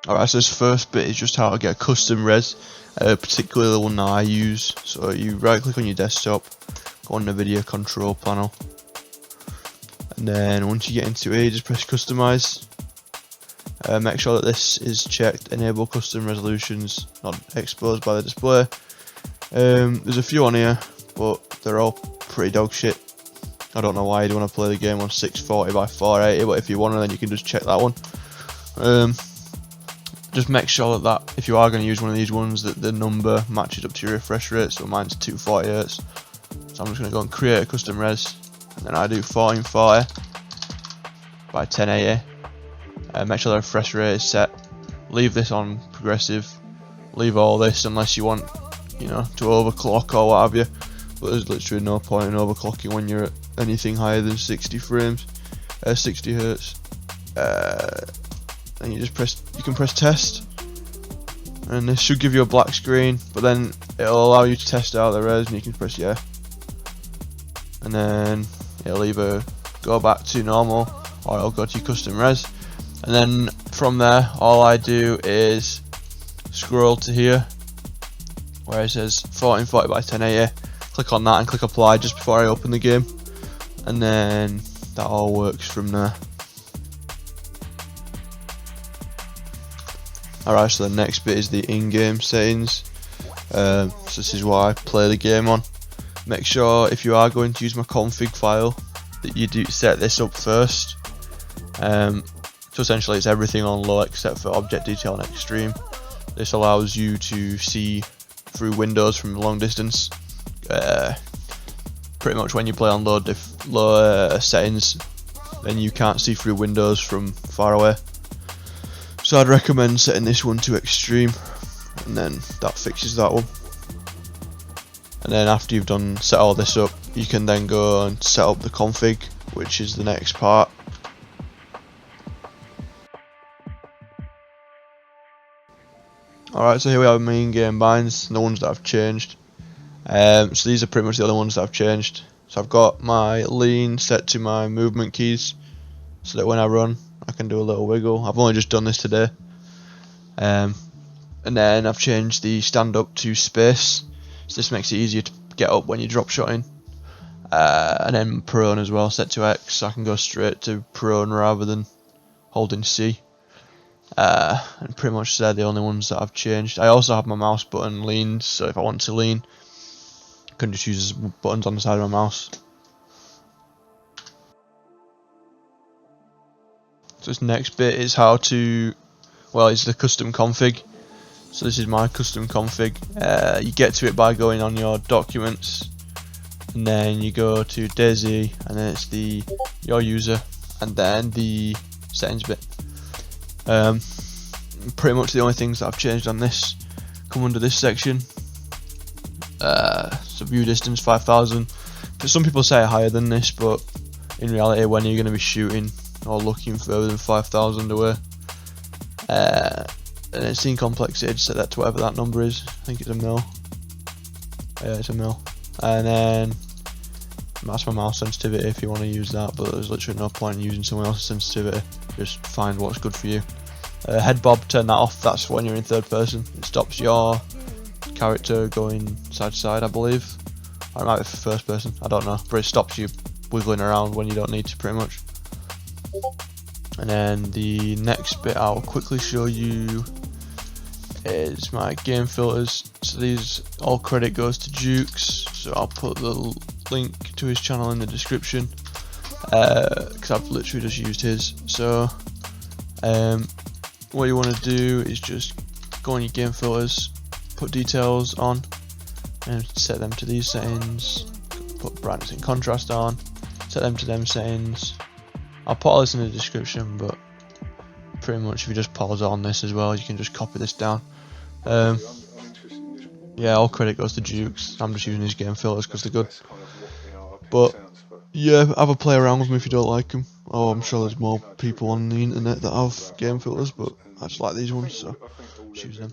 Alright, so this first bit is just how to get a custom res, particularly the one that I use. So you right click on your desktop, go on the video control panel, and then once you get into it, just press customize. Make sure that this is checked, enable custom resolutions, not exposed by the display. There's a few on here, but they're all pretty dog shit. I don't know why you'd want to play the game on 640 by 480, but if you want to, then you can just check that one. Just make sure that if you are going to use one of these ones, that the number matches up to your refresh rate. So mine's 240 Hz. So I'm just going to go and create a custom res, and then I do 1440 by 1080. Make sure the refresh rate is set. Leave this on progressive. Leave all this unless you want, to overclock or what have you. But there's literally no point in overclocking when you're at anything higher than 60 frames, 60 Hz. And you can press test, and this should give you a black screen, but then it'll allow you to test out the res, and you can press yeah, and then it'll either go back to normal or it'll go to your custom res. And then from there, all I do is scroll to here where it says 1440 by 1080, click on that and click apply just before I open the game, and then that all works from there. Alright, so the next bit is the in-game settings. So this is what I play the game on. Make sure if you are going to use my config file that you do set this up first. So essentially it's everything on low except for object detail and extreme. This allows you to see through windows from a long distance. Pretty much when you play on low settings, then you can't see through windows from far away. So I'd recommend setting this one to extreme, and then that fixes that one. And then after you've set all this up, you can then go and set up the config, which is the next part. Alright, so here we have my in-game binds, the ones that I've changed. So these are pretty much the other ones that I've changed. So I've got my lean set to my movement keys, so that when I run, I can do a little wiggle. I've only just done this today. And then I've changed the stand up to space, so this makes it easier to get up when you're drop shotting. And then prone as well, set to X, so I can go straight to prone rather than holding C. And pretty much they're the only ones that I've changed. I also have my mouse button leaned, so if I want to lean, I can just use the buttons on the side of my mouse. So this next bit is it's the custom config. So this is my custom config. You get to it by going on your documents, and then you go to DayZ, and then it's your user, and then the settings bit. Pretty much the only things that I've changed on this come under this section. So view distance 5,000. Some people say higher than this, but in reality, when you're going to be shooting or looking further than 5,000 away, and then scene complexity, set that to whatever that number is. I think it's a mil. Yeah, it's a mil. And then that's my mouse sensitivity if you want to use that, but there's literally no point in using someone else's sensitivity. Just find what's good for you. Head bob, turn that off. That's when you're in third person. It stops your character going side to side, I believe. Or it might be first person, I don't know, but it stops you wiggling around when you don't need to, pretty much. And then the next bit I'll quickly show you is my game filters. So these, all credit goes to Jukes, so I'll put the link to his channel in the description, because I've literally just used his. So what you want to do is just go on your game filters, put details on, and set them to these settings. Put brightness and contrast on, set them to them settings. I'll put all this in the description, but pretty much if you just pause on this as well, you can just copy this down. Yeah, all credit goes to Jukes. I'm just using his game filters because they're good. But yeah, have a play around with them if you don't like them. Oh, I'm sure there's more people on the internet that have game filters, but I just like these ones, so choose them.